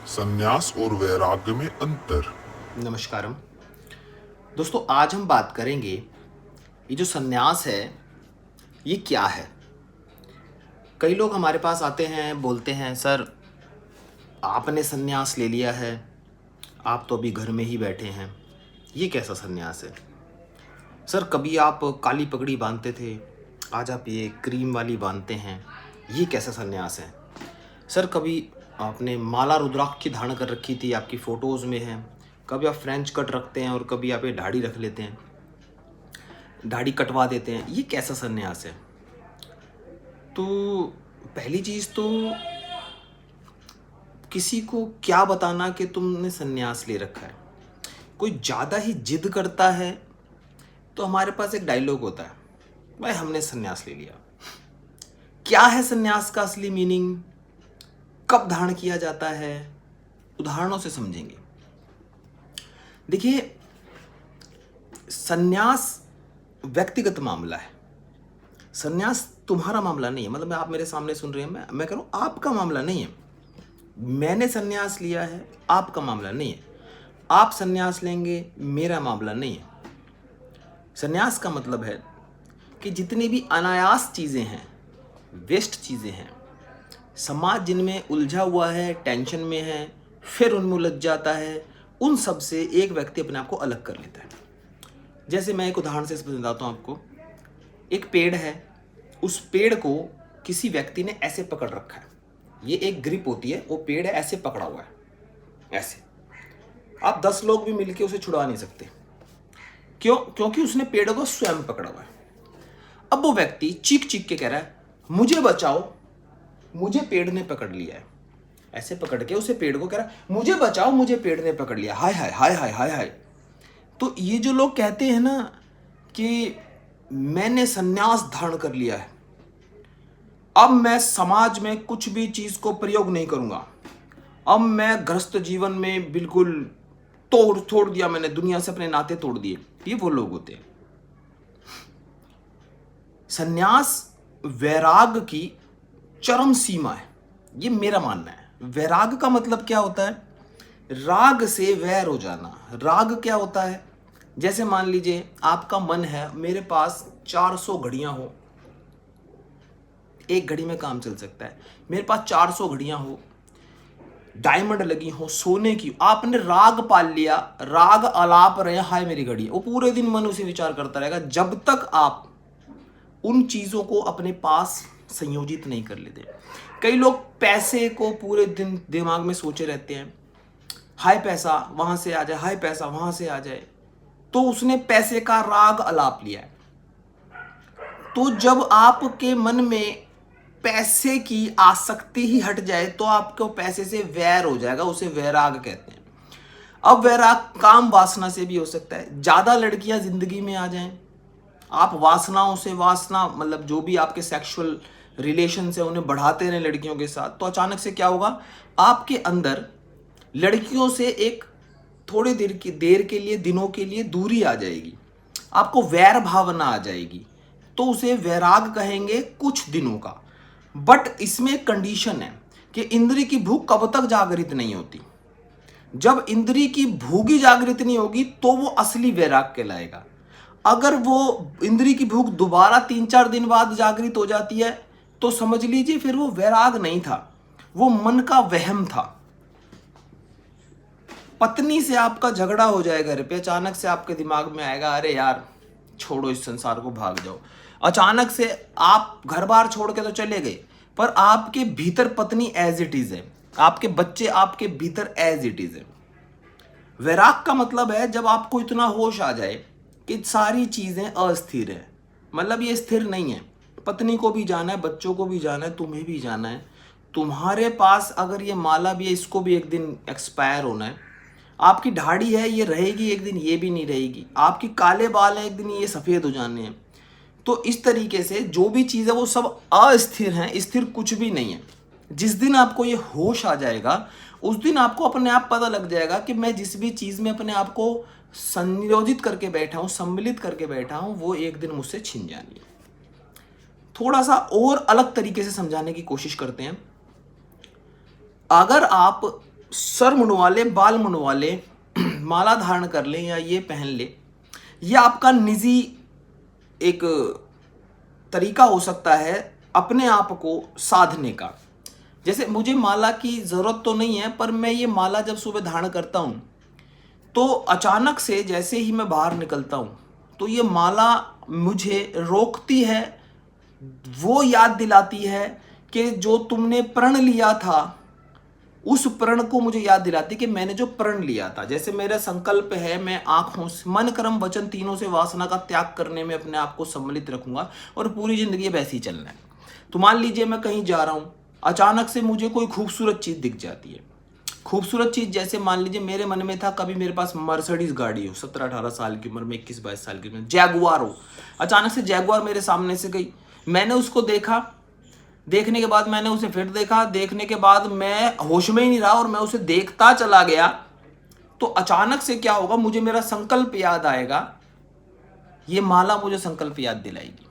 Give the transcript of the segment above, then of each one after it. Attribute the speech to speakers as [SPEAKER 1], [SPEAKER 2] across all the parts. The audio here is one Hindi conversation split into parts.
[SPEAKER 1] संन्यास और वैराग्य में अंतर।
[SPEAKER 2] नमस्कारम दोस्तों, आज हम बात करेंगे ये जो सन्यास है ये क्या है। कई लोग हमारे पास आते हैं, बोलते हैं सर आपने सन्यास ले लिया है, आप तो अभी घर में ही बैठे हैं, ये कैसा सन्यास है। सर कभी आप काली पगड़ी बांधते थे, आज आप ये क्रीम वाली बांधते हैं, ये कैसा सन्यास है। सर कभी आपने माला रुद्राक्ष की धारण कर रखी थी, आपकी फ़ोटोज़ में है, कभी आप फ्रेंच कट रखते हैं और कभी आप ये दाढ़ी रख लेते हैं, दाढ़ी कटवा देते हैं, ये कैसा सन्यास है। तो पहली चीज़ तो किसी को क्या बताना कि तुमने सन्यास ले रखा है। कोई ज़्यादा ही जिद करता है तो हमारे पास एक डायलॉग होता है, भाई हमने सन्यास ले लिया। क्या है सन्यास का असली मीनिंग, कब धारण किया जाता है, उदाहरणों से समझेंगे। देखिए, सन्यास व्यक्तिगत मामला है, सन्यास तुम्हारा मामला नहीं है। मतलब आप मेरे सामने सुन रहे हैं, मैं कह रहा हूँ आपका मामला नहीं है। मैंने सन्यास लिया है, आपका मामला नहीं है। आप सन्यास लेंगे, मेरा मामला नहीं है। सन्यास का मतलब है कि जितनी भी अनायास चीज़ें हैं, वेस्ट चीज़ें हैं, समाज जिनमें उलझा हुआ है, टेंशन में है, फिर उनमें उलझ जाता है, उन सब से एक व्यक्ति अपने आप को अलग कर लेता है। जैसे मैं एक उदाहरण से बताता हूँ आपको। एक पेड़ है, उस पेड़ को किसी व्यक्ति ने ऐसे पकड़ रखा है, ये एक ग्रिप होती है, वो पेड़ है ऐसे पकड़ा हुआ है, ऐसे। आप 10 लोग भी मिलके उसे छुड़ा नहीं सकते। क्यों? क्योंकि उसने पेड़ को स्वयं पकड़ा हुआ है। अब वो व्यक्ति चीख चीख के कह रहा है मुझे बचाओ, मुझे पेड़ ने पकड़ लिया है। ऐसे पकड़ के उसे पेड़ को कह रहा है मुझे बचाओ, मुझे पेड़ ने पकड़ लिया। हाय हाय हाय हाय हाय हाय। तो ये जो लोग कहते हैं ना कि मैंने सन्यास धारण कर लिया है, अब मैं समाज में कुछ भी चीज को प्रयोग नहीं करूंगा, अब मैं गृहस्थ जीवन में बिल्कुल तोड़ दिया, मैंने दुनिया से अपने नाते तोड़ दिए, ये वो लोग होते हैं। सन्यास वैराग की चरम सीमा है, ये मेरा मानना है। वैराग का मतलब क्या होता है? राग से वैर हो जाना। राग क्या होता है? जैसे मान लीजिए आपका मन है मेरे पास 400 घड़ियां हो, एक घड़ी में काम चल सकता है। मेरे पास 400 घड़ियां हो, डायमंड लगी हो, सोने की, आपने राग पाल लिया, राग अलाप रहे हाय मेरी घड़ी, वो पूरे दिन मन उसे विचार करता रहेगा जब तक आप उन चीजों को अपने पास संयोजित नहीं कर लेते। कई लोग पैसे को पूरे दिन दिमाग में सोचे रहते हैं, हाय पैसा वहां से आ जाए, हाय पैसा वहां से आ जाए, तो उसने पैसे का राग अलाप लिया है। तो जब आपके मन में पैसे की आसक्ति ही हट जाए तो आपको पैसे से वैर हो जाएगा, उसे वैराग कहते हैं। अब वैराग काम वासना से भी हो सकता है। ज्यादा लड़कियां जिंदगी में आ जाएं, आप वासनाओं से, वासना मतलब जो भी आपके सेक्सुअल रिलेशन है उन्हें बढ़ाते रहें लड़कियों के साथ, तो अचानक से क्या होगा, आपके अंदर लड़कियों से एक थोड़ी देर के लिए, दिनों के लिए दूरी आ जाएगी, आपको वैर भावना आ जाएगी, तो उसे वैराग कहेंगे कुछ दिनों का। बट इसमें एक कंडीशन है कि इंद्री की भूख कब तक जागृत नहीं होती। जब इंद्री की भूख ही जागृत नहीं होगी तो वो असली वैराग कहलाएगा। अगर वो इंद्री की भूख दोबारा 3-4 दिन बाद जागृत हो जाती है तो समझ लीजिए फिर वो वैराग नहीं था, वो मन का वहम था। पत्नी से आपका झगड़ा हो जाए घर पे, अचानक से आपके दिमाग में आएगा अरे यार छोड़ो इस संसार को, भाग जाओ। अचानक से आप घर बार छोड़ के तो चले गए, पर आपके भीतर पत्नी एज इट इज है, आपके बच्चे आपके भीतर एज इट इज है। वैराग का मतलब है जब आपको इतना होश आ जाए कि सारी चीजें अस्थिर है, मतलब ये स्थिर नहीं है, पत्नी को भी जाना है, बच्चों को भी जाना है, तुम्हें भी जाना है। तुम्हारे पास अगर ये माला भी है, इसको भी एक दिन एक्सपायर होना है। आपकी दाढ़ी है, ये रहेगी एक दिन, ये भी नहीं रहेगी। आपकी काले बाल है, एक दिन ये सफेद हो जाने हैं। तो इस तरीके से जो भी चीज़ है वो सब अस्थिर हैं, स्थिर कुछ भी नहीं है। जिस दिन आपको ये होश आ जाएगा उस दिन आपको अपने आप पता लग जाएगा कि मैं जिस भी चीज़ में अपने आप को संयोजित करके बैठा हूँ, सम्मिलित करके बैठा हूँ, वो एक दिन मुझसे छिन जानी है। थोड़ा सा और अलग तरीके से समझाने की कोशिश करते हैं। अगर आप सर मुंडवा ले, बाल मुंडवा ले, माला धारण कर ले या ये पहन ले, ये आपका निजी एक तरीका हो सकता है अपने आप को साधने का। जैसे मुझे माला की ज़रूरत तो नहीं है, पर मैं ये माला जब सुबह धारण करता हूँ तो अचानक से जैसे ही मैं बाहर निकलता हूँ तो ये माला मुझे रोकती है, वो याद दिलाती है कि जो तुमने प्रण लिया था उस प्रण को मुझे याद दिलाती कि मैंने जो प्रण लिया था। जैसे मेरा संकल्प है मैं आंखों से, मन कर्म वचन तीनों से वासना का त्याग करने में अपने आप को सम्मिलित रखूंगा और पूरी जिंदगी वैसे ही चलना है। तो मान लीजिए मैं कहीं जा रहा हूँ, अचानक से मुझे कोई खूबसूरत चीज़ दिख जाती है। खूबसूरत चीज़ जैसे मान लीजिए मेरे मन में था कभी मेरे पास मर्सिडीज गाड़ी हो, 17-18 साल की उम्र में, 21-22 साल की उम्र में जैगुआर हो। अचानक से जैगुआर मेरे सामने से गई, मैंने उसको देखा, देखने के बाद मैंने उसे फिर देखा, देखने के बाद मैं होश में ही नहीं रहा और मैं उसे देखता चला गया। तो अचानक से क्या होगा, मुझे मेरा संकल्प याद आएगा, ये माला मुझे संकल्प याद दिलाएगी।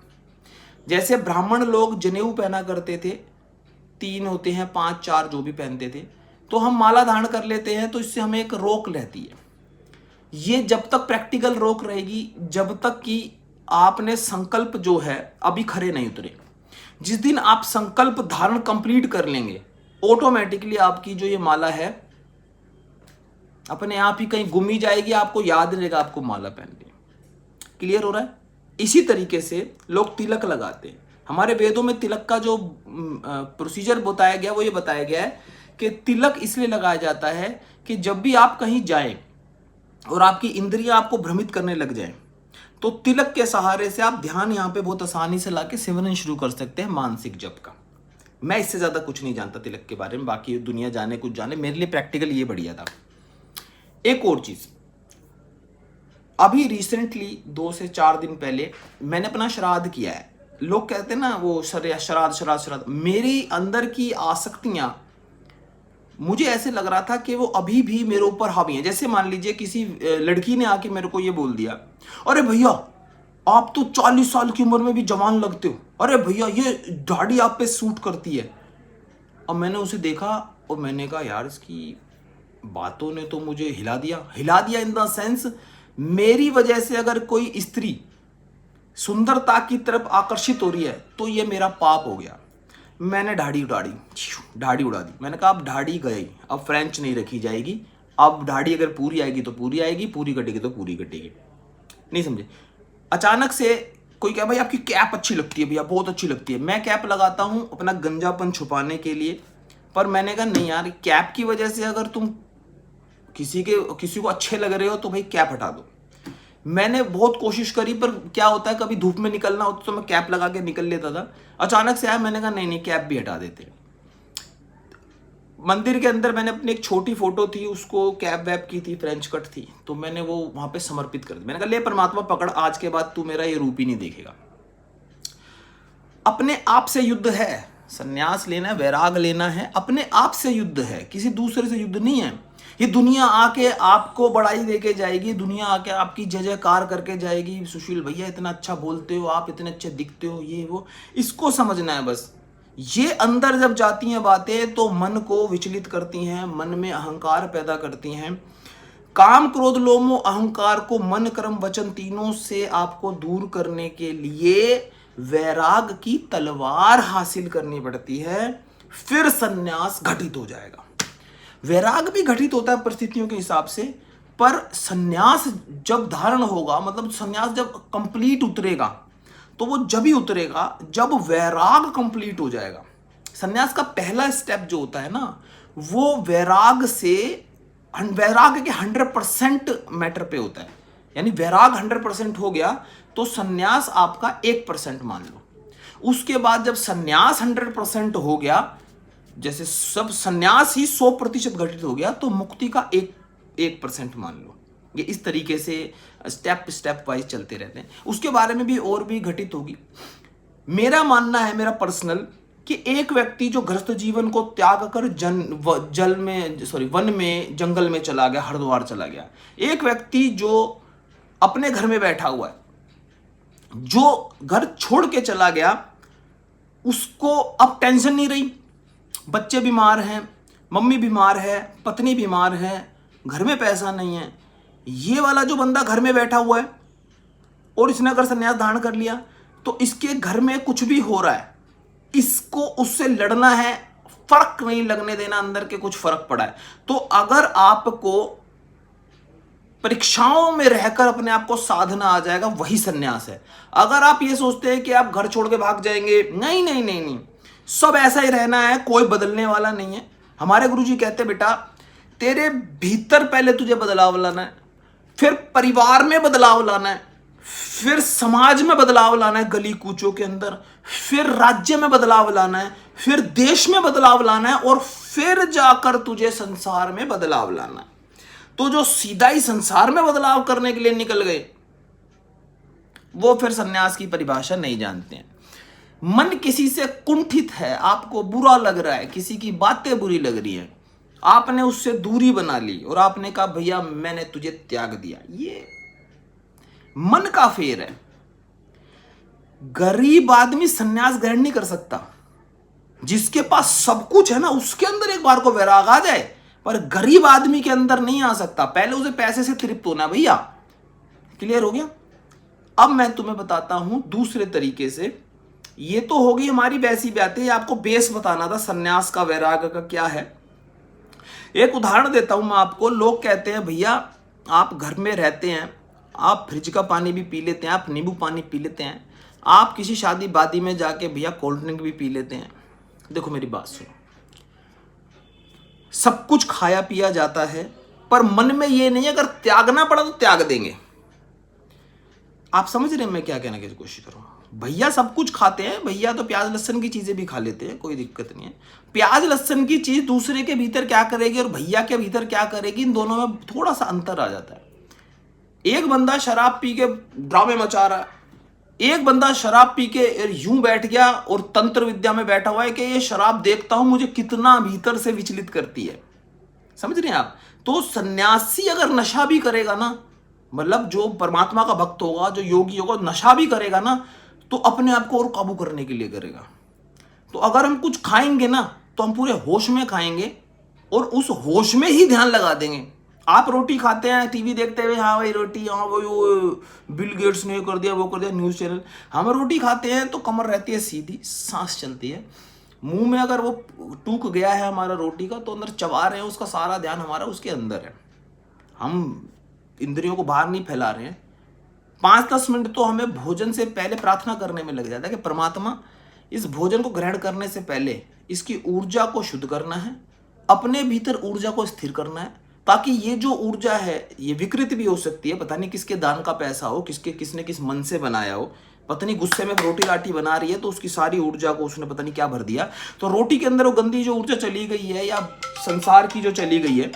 [SPEAKER 2] जैसे ब्राह्मण लोग जनेऊ पहना करते थे, 3 होते हैं, 5, 4 जो भी पहनते थे, तो हम माला धारण कर लेते हैं तो इससे हमें एक रोक रहती है। ये जब तक प्रैक्टिकल रोक रहेगी जब तक कि आपने संकल्प जो है अभी खरे नहीं उतरे। जिस दिन आप संकल्प धारण कंप्लीट कर लेंगे, ऑटोमेटिकली आपकी जो ये माला है अपने आप ही कहीं गुम ही जाएगी, आपको याद नहीं रहेगा आपको माला पहननी। क्लियर हो रहा है? इसी तरीके से लोग तिलक लगाते हैं। हमारे वेदों में तिलक का जो प्रोसीजर बताया गया वो ये बताया गया है कि तिलक इसलिए लगाया जाता है कि जब भी आप कहीं जाएं और आपकी इंद्रियां आपको भ्रमित करने लग जाएं तो तिलक के सहारे से आप ध्यान यहाँ पे बहुत आसानी से लाके सिमरन शुरू कर सकते हैं मानसिक जप का। मैं इससे ज़्यादा कुछ नहीं जानता तिलक के बारे में, बाकी दुनिया जाने कुछ जाने, मेरे लिए प्रैक्टिकल ये बढ़िया था। एक और चीज़, अभी रिसेंटली 2 से 4 दिन पहले मैंने अपना श्राद्ध किया है। लोग कहते हैं ना वो श्राद्ध, मेरी अंदर की आसक्तियां, मुझे ऐसे लग रहा था कि वो अभी भी मेरे ऊपर हावी हैं। जैसे मान लीजिए किसी लड़की ने आके मेरे को ये बोल दिया, अरे भैया आप तो 40 साल की उम्र में भी जवान लगते हो, अरे भैया ये दाढ़ी आप पे सूट करती है। अब मैंने उसे देखा और मैंने कहा यार इसकी बातों ने तो मुझे हिला दिया इन द सेंस, मेरी वजह से अगर कोई स्त्री सुंदरता की तरफ आकर्षित हो रही है तो ये मेरा पाप हो गया। मैंने दाढ़ी उड़ा दी। मैंने कहा अब दाढ़ी गई, अब फ्रेंच नहीं रखी जाएगी, अब दाढ़ी अगर पूरी आएगी तो पूरी आएगी, पूरी कटेगी तो पूरी कटेगी। नहीं समझे? अचानक से कोई कहे भाई आपकी कैप अच्छी लगती है, भैया बहुत अच्छी लगती है। मैं कैप लगाता हूँ अपना गंजापन छुपाने के लिए, पर मैंने कहा नहीं यार, कैप की वजह से अगर तुम किसी को अच्छे लग रहे हो तो भाई कैप हटा दो। मैंने बहुत कोशिश करी, पर क्या होता है कभी धूप में निकलना होता तो मैं कैप लगा के निकल लेता था। अचानक से आया, मैंने कहा नहीं कैप भी हटा देते। मंदिर के अंदर मैंने अपनी एक छोटी फोटो थी, उसको कैप वैप की थी, फ्रेंच कट थी, तो मैंने वो वहां पे समर्पित कर दी। मैंने कहा ले परमात्मा पकड़, आज के बाद तू मेरा ये रूप ही नहीं देखेगा। अपने आप से युद्ध है, संन्यास लेना है, वैराग लेना है, अपने आप से युद्ध है, किसी दूसरे से युद्ध नहीं है। ये दुनिया आके आपको बड़ाई देके जाएगी, दुनिया आके आपकी जय जयकार करके जाएगी, सुशील भैया इतना अच्छा बोलते हो, आप इतने अच्छे दिखते हो, ये वो, इसको समझना है बस। ये अंदर जब जाती हैं बातें तो मन को विचलित करती हैं, मन में अहंकार पैदा करती हैं। काम क्रोध लोभ मोह अहंकार को मन कर्म वचन तीनों से आपको दूर करने के लिए वैराग की तलवार हासिल करनी पड़ती है, फिर संन्यास घटित हो जाएगा। वैराग भी घटित होता है परिस्थितियों के हिसाब से, पर संन्यास जब धारण होगा, मतलब संन्यास जब कंप्लीट उतरेगा, तो वो जब ही उतरेगा जब वैराग कंप्लीट हो जाएगा। संन्यास का पहला स्टेप जो होता है ना, वो वैराग के 100% मैटर पे होता है। यानी वैराग 100% हो गया तो संन्यास आपका 1% मान लो। उसके बाद जब संन्यास 100% हो गया, जैसे सब संन्यास ही 100% घटित हो गया, तो मुक्ति का 1% मान लो। ये इस तरीके से स्टेप वाइज चलते रहते हैं। उसके बारे में भी और भी घटित होगी। मेरा मानना है, मेरा पर्सनल, कि एक व्यक्ति जो गृहस्थ जीवन को त्याग कर वन में जंगल में चला गया, हरिद्वार चला गया, एक व्यक्ति जो अपने घर में बैठा हुआ है, जो घर छोड़ के चला गया, उसको अब टेंशन नहीं रही, बच्चे बीमार हैं, मम्मी बीमार है, पत्नी बीमार है, घर में पैसा नहीं है, ये वाला जो बंदा घर में बैठा हुआ है और इसने अगर संन्यास धारण कर लिया तो इसके घर में कुछ भी हो रहा है, इसको उससे लड़ना है, फर्क नहीं लगने देना अंदर के कुछ फर्क पड़ा है। तो अगर आपको परीक्षाओं में रहकर अपने आप को साधना आ जाएगा, वही संन्यास है। अगर आप ये सोचते हैं कि आप घर छोड़ के भाग जाएंगे, नहीं नहीं नहीं नहीं, सब ऐसा ही रहना है, कोई बदलने वाला नहीं है। हमारे गुरुजी कहते बेटा तेरे भीतर पहले तुझे बदलाव लाना है, फिर परिवार में बदलाव लाना है, फिर समाज में बदलाव लाना है गली कूचों के अंदर, फिर राज्य में बदलाव लाना है, फिर देश में बदलाव लाना है, और फिर जाकर तुझे संसार में बदलाव लाना है। तो जो सीधा ही संसार में बदलाव करने के लिए निकल गए वो फिर सन्यास की परिभाषा नहीं जानते हैं। मन किसी से कुंठित है, आपको बुरा लग रहा है, किसी की बातें बुरी लग रही है, आपने उससे दूरी बना ली और आपने कहा भैया मैंने तुझे त्याग दिया, ये मन का फेर है। गरीब आदमी सन्यास ग्रहण नहीं कर सकता, जिसके पास सब कुछ है ना उसके अंदर एक बार को वैराग आ जाए, पर गरीब आदमी के अंदर नहीं आ सकता, पहले उसे पैसे से तृप्त होना। भैया क्लियर हो गया? अब मैं तुम्हें बताता हूं दूसरे तरीके से। ये तो होगी हमारी वैसी बातें, आपको बेस बताना था सन्यास का वैराग का क्या है। एक उदाहरण देता हूं मैं आपको। लोग कहते हैं भैया आप घर में रहते हैं, आप फ्रिज का पानी भी पी लेते हैं, आप नींबू पानी पी लेते हैं, आप किसी शादी वादी में जाके भैया कोल्ड ड्रिंक भी पी लेते हैं। देखो मेरी बात सुनो, सब कुछ खाया पिया जाता है, पर मन में ये नहीं है अगर त्यागना पड़ा तो त्याग देंगे। आप समझ रहे हैं मैं क्या कहने की कोशिश कर रहा हूं? भैया सब कुछ खाते हैं, भैया तो प्याज लहसन की चीजें भी खा लेते हैं, कोई दिक्कत नहीं है। प्याज लहसन की चीज दूसरे के भीतर क्या करेगी और भैया के भीतर क्या करेगी, इन दोनों में थोड़ा सा अंतर आ जाता है। एक बंदा शराब पी के ड्रामे मचा रहा है, एक बंदा शराब पी के यूं बैठ गया और तंत्र विद्या में बैठा हुआ है कि ये शराब देखता हूं मुझे कितना भीतर से विचलित करती है। समझ रहे हैं आप? तो सन्यासी अगर नशा भी करेगा ना, मतलब जो परमात्मा का भक्त होगा, जो योगी होगा, नशा भी करेगा ना, तो अपने आप को और काबू करने के लिए करेगा। तो अगर हम कुछ खाएंगे ना तो हम पूरे होश में खाएंगे और उस होश में ही ध्यान लगा देंगे। आप रोटी खाते हैं टीवी देखते हुए, हाँ भाई रोटी, हाँ भाई वो बिल गेट्स ने कर दिया वो कर दिया, न्यूज़ चैनल। हम रोटी खाते हैं तो कमर रहती है सीधी, सांस चलती है, मुंह में अगर वो टूक गया है हमारा रोटी का तो अंदर चबा रहे हैं, उसका सारा ध्यान हमारा उसके अंदर है। हम इंद्रियों को बाहर नहीं फैला रहे हैं। 5-10 मिनट तो हमें भोजन से पहले प्रार्थना करने में लग जाता है कि परमात्मा इस भोजन को ग्रहण करने से पहले इसकी ऊर्जा को शुद्ध करना है, अपने भीतर ऊर्जा को स्थिर करना है, ताकि ये जो ऊर्जा है ये विकृत भी हो सकती है, पता नहीं किसके दान का पैसा हो, किसने किस मन से बनाया हो, पता नहीं गुस्से में रोटी राटी बना रही है तो उसकी सारी ऊर्जा को उसने पता नहीं क्या भर दिया, तो रोटी के अंदर वो गंदी जो ऊर्जा चली गई है या संसार की जो चली गई है,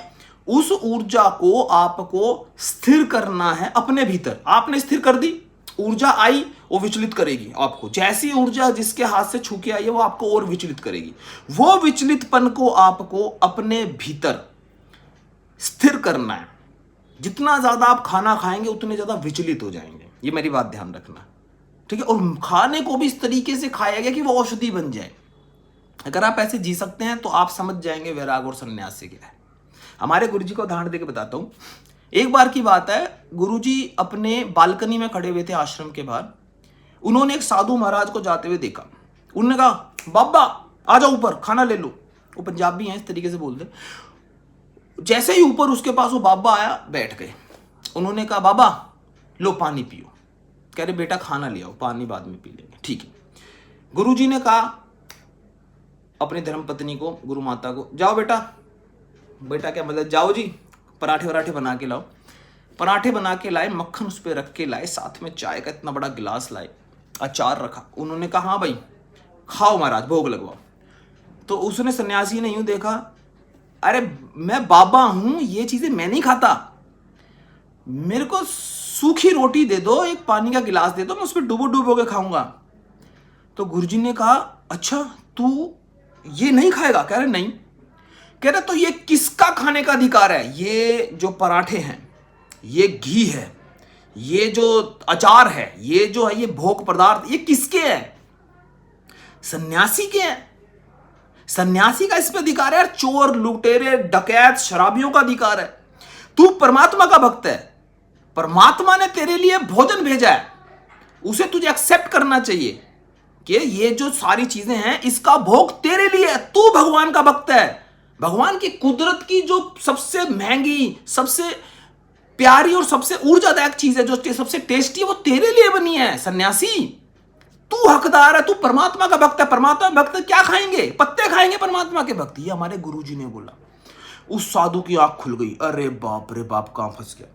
[SPEAKER 2] उस ऊर्जा को आपको स्थिर करना है अपने भीतर। आपने स्थिर कर दी, ऊर्जा आई वो विचलित करेगी आपको। जैसी ऊर्जा जिसके हाथ से छू के आई है वो आपको और विचलित करेगी। वो विचलितपन को आपको अपने भीतर स्थिर करना है। जितना ज्यादा आप खाना खाएंगे उतने ज्यादा विचलित हो जाएंगे, ये मेरी बात ध्यान रखना, ठीक है। और खाने को भी इस तरीके से खाया गया कि वो औषधि बन जाए। अगर आप ऐसे जी सकते हैं तो आप समझ जाएंगे वैराग और संन्यास से क्या है। हमारे गुरुजी को उदाहरण देकर बताता हूं। एक बार की बात है, गुरुजी अपने बालकनी में खड़े हुए थे आश्रम के बाहर। उन्होंने एक साधु महाराज को जाते हुए देखा। उन्होंने कहा बाबा आ जाओ ऊपर, खाना ले लो। वो पंजाबी हैं, इस तरीके से बोलते। जैसे ही ऊपर उसके पास वो बाबा आया, बैठ गए। उन्होंने कहा बाबा लो पानी पियो। कह रहे बेटा खाना ले आओ, पानी बाद में पी लेंगे। ठीक है। गुरुजी ने कहा अपनी धर्मपत्नी को, गुरु माता को, जाओ बेटा। बेटा क्या मतलब, जाओ जी पराठे वराठे बना के लाओ। पराठे बना के लाए, मक्खन उस पर रख के लाए, साथ में चाय का इतना बड़ा गिलास लाए, अचार रखा। उन्होंने कहा हाँ भाई खाओ महाराज, भोग लगवाओ। तो उसने सन्यासी ने यूं देखा, अरे मैं बाबा हूं, ये चीजें मैं नहीं खाता, मेरे को सूखी रोटी दे दो, एक पानी का गिलास दे दो, मैं उस पर डुबो डुबो के खाऊंगा। तो गुरुजी ने कहा अच्छा तू ये नहीं खाएगा? कह रहे नहीं। कह रहे तो ये किसका खाने का अधिकार है? ये जो पराठे हैं, ये घी है, ये जो अचार है, ये जो है ये भोग पदार्थ, ये किसके हैं? सन्यासी के हैं। सन्यासी का इस पे अधिकार है यार, चोर लुटेरे डकैत शराबियों का अधिकार है। तू परमात्मा का भक्त है, परमात्मा ने तेरे लिए भोजन भेजा है, उसे तुझे एक्सेप्ट करना चाहिए कि ये जो सारी चीजें हैं इसका भोग तेरे लिए है। तू भगवान का भक्त है। भगवान की कुदरत की जो सबसे महंगी, सबसे प्यारी और सबसे ऊर्जादायक चीज है, जो सबसे टेस्टी है, वो तेरे लिए बनी है। सन्यासी तू हकदार है, तू परमात्मा का भक्त है। परमात्मा भक्त क्या खाएंगे? पत्ते खाएंगे परमात्मा के भक्त। ये हमारे गुरुजी ने बोला। उस साधु की आंख खुल गई, अरे बाप रे बाप, कहां फंस गया।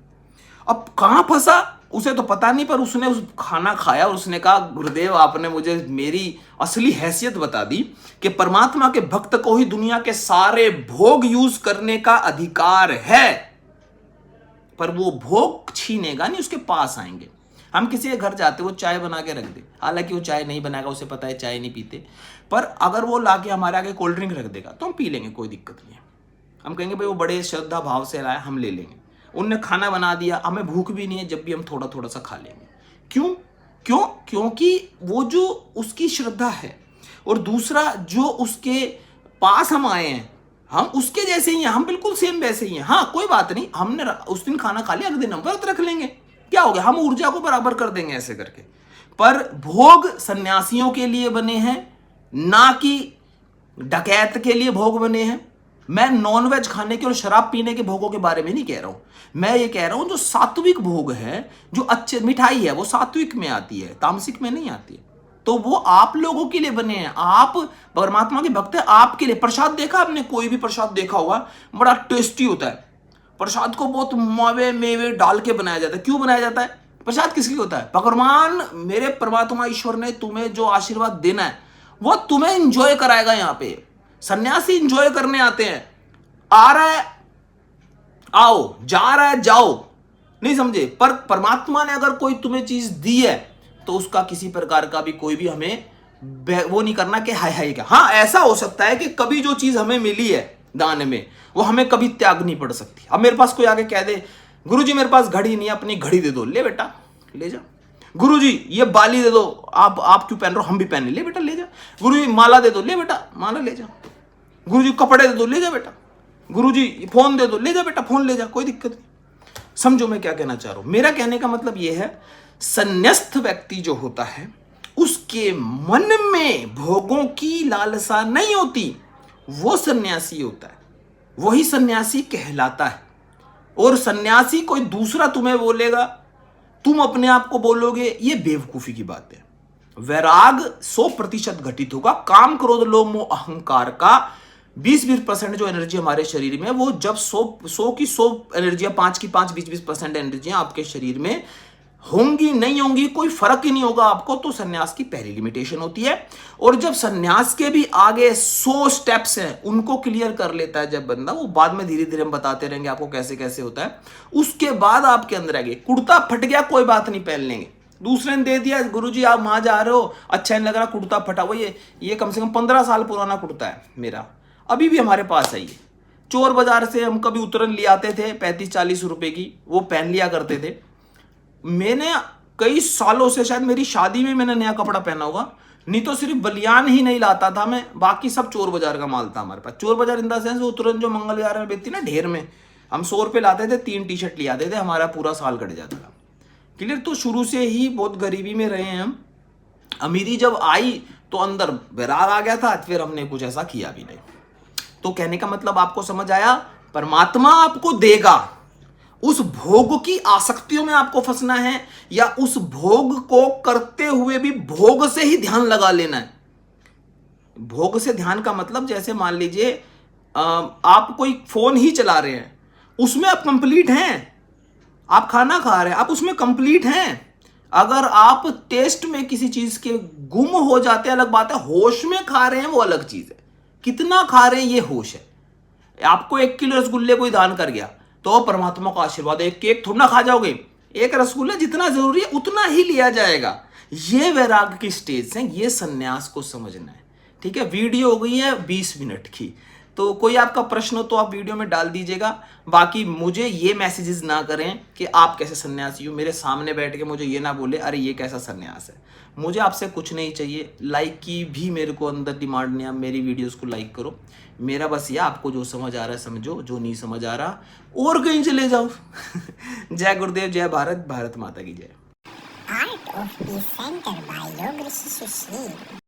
[SPEAKER 2] अब कहां फंसा उसे तो पता नहीं, पर उसने उस खाना खाया और उसने कहा, गुरुदेव आपने मुझे मेरी असली हैसियत बता दी कि परमात्मा के भक्त को ही दुनिया के सारे भोग यूज करने का अधिकार है, पर वो भोग छीनेगा नहीं, उसके पास आएंगे। हम किसी के घर जाते, वो चाय बना के रख दे, हालांकि वो चाय नहीं बनाएगा, उसे पता है चाय नहीं पीते, पर अगर वो लाके हमारे आगे कोल्ड ड्रिंक रख देगा तो हम पी लेंगे, कोई दिक्कत नहीं है। हम कहेंगे भाई वो बड़े श्रद्धा भाव से लाया, हम ले लेंगे। उनने खाना बना दिया, हमें भूख भी नहीं है, जब भी हम थोड़ा थोड़ा सा खा लेंगे। क्योंकि वो जो उसकी श्रद्धा है, और दूसरा जो उसके पास हम आए हैं, हम उसके जैसे ही हैं, हम बिल्कुल सेम वैसे ही हैं। हाँ कोई बात नहीं, हमने उस दिन खाना खा लिया, अगले दिन हम व्रत रख लेंगे, क्या हो गया, हम ऊर्जा को बराबर कर देंगे ऐसे करके। पर भोग सन्यासियों के लिए बने हैं, ना कि डकैत के लिए भोग बने हैं। मैं नॉनवेज खाने के और शराब पीने के भोगों के बारे में नहीं कह रहा हूं, मैं ये कह रहा हूं जो सात्विक भोग है, जो अच्छे मिठाई है, वो सात्विक में आती है, तामसिक में नहीं आती है। तो वो आप लोगों के लिए बने हैं, आप परमात्मा के भक्त हैं, आपके लिए। प्रसाद देखा आपने, कोई भी प्रसाद देखा होगा, बड़ा टेस्टी होता है। प्रसाद को बहुत मावे मेवे डाल के बनाया जाता है। क्यों बनाया जाता है? प्रसाद किसके होता है? भगवान मेरे परमात्मा ईश्वर ने तुम्हें जो आशीर्वाद देना है वो तुम्हें इंजॉय कराएगा। यहाँ पे सन्यासी इंजॉय करने आते हैं, आ रहा है आओ, जा रहा है जाओ, नहीं समझे। पर परमात्मा ने अगर कोई तुम्हें चीज दी है तो उसका किसी प्रकार का भी कोई भी हमें वो नहीं करना कि हाय हाय क्या। हाँ ऐसा हो सकता है कि कभी जो चीज हमें मिली है दान में, वो हमें कभी त्याग नहीं पड़ सकती। अब मेरे पास कोई आके कह दे, गुरुजी मेरे पास घड़ी नहीं है, अपनी घड़ी दे दो, ले बेटा ले जा। गुरुजी ये बाली दे दो, आप क्यों पहन रहे हो, हम भी पहने, ले बेटा ले जा। गुरुजी माला दे दो, ले बेटा माला ले जा। गुरुजी कपड़े दे दो, ले जा बेटा। गुरुजी फोन दे दो, ले जा बेटा फोन ले जा, कोई दिक्कत नहीं। समझो मैं क्या कहना चाह रहा हूं। मेरा कहने का मतलब यह है, संन्यास्त व्यक्ति जो होता है उसके मन में भोगों की लालसा नहीं होती, वो सन्यासी होता है, वही सन्यासी कहलाता है। और सन्यासी कोई दूसरा तुम्हें बोलेगा, तुम अपने आप को बोलोगे, ये बेवकूफी की बात है। वैराग 100% घटित होगा। काम क्रोध लोभ मोह अहंकार का 20% जो एनर्जी हमारे शरीर में, वो जब 100 की 100 एनर्जियां, 5 की 5, 20% एनर्जियां आपके शरीर में होंगी नहीं होंगी, कोई फर्क ही नहीं होगा आपको। तो सन्यास की पहली लिमिटेशन होती है। और जब सन्यास के भी आगे 100 स्टेप्स हैं, उनको क्लियर कर लेता है जब बंदा, वो बाद में धीरे धीरे हम बताते रहेंगे आपको कैसे कैसे होता है। उसके बाद आपके अंदर आगे, कुर्ता फट गया कोई बात नहीं, पहन लेंगे। दूसरे ने दे दिया, गुरुजी आप वहां जा रहे हो, अच्छा नहीं लग रहा, कुर्ता फटा हुआ, ये कम से कम 15 साल पुराना कुर्ता है मेरा, अभी भी हमारे पास है। ये चोर बाजार से हम कभी उतरन ले आते थे 35-40 रुपए की, वो पहन लिया करते थे। मैंने कई सालों से, शायद मेरी शादी में मैंने नया कपड़ा पहना होगा, नहीं तो सिर्फ बलियान ही नहीं लाता था मैं, बाकी सब चोर बाजार का माल था हमारे पास। चोर बाजार इन द सेंस, उतरन जो मंगल बाजार में बेचती ना ढेर में, हम 100 रुपये लाते थे, 3 टी-शर्ट ले आते थे, हमारा पूरा साल कट जाता था। क्लियर? तो शुरू से ही बहुत गरीबी में रहे हैं हम। अमीरी जब आई तो अंदर वैराग आ गया था, फिर हमने कुछ ऐसा किया भी नहीं। तो कहने का मतलब आपको समझ आया, परमात्मा आपको देगा, उस भोग की आसक्तियों में आपको फंसना है, या उस भोग को करते हुए भी भोग से ही ध्यान लगा लेना है। भोग से ध्यान का मतलब, जैसे मान लीजिए आप कोई फोन ही चला रहे हैं, उसमें आप कंप्लीट हैं, आप खाना खा रहे हैं, आप उसमें कंप्लीट हैं। अगर आप टेस्ट में किसी चीज के गुम हो जाते हैं अलग बात है, होश में खा रहे हैं वो अलग चीज है। कितना खा रहे हैं ये होश है। आपको 1 किलो रसगुल्ले कोई दान कर गया तो परमात्मा का आशीर्वाद है, एक केक थोड़ा ना खा जाओगे, एक रसगुल्ला जितना जरूरी है उतना ही लिया जाएगा। ये वैराग की स्टेज है, ये सन्यास को समझना है। ठीक है, वीडियो हो गई है 20 मिनट की, तो कोई आपका प्रश्न हो तो आप वीडियो में डाल दीजिएगा। बाकी मुझे ये मैसेजेस ना करें कि आप कैसे सन्यासी हो, मेरे सामने बैठ के मुझे ये ना बोले अरे ये कैसा सन्यास है। मुझे आपसे कुछ नहीं चाहिए, लाइक की भी मेरे को अंदर डिमांड नहीं। आप मेरी वीडियोस को लाइक करो, मेरा बस ये आपको जो समझ आ रहा है समझो, जो नहीं समझ आ रहा और कहीं चले जाओ। जय गुरुदेव, जय भारत, भारत माता की जय।
[SPEAKER 3] Art of Peace Center by Yoga Sushi.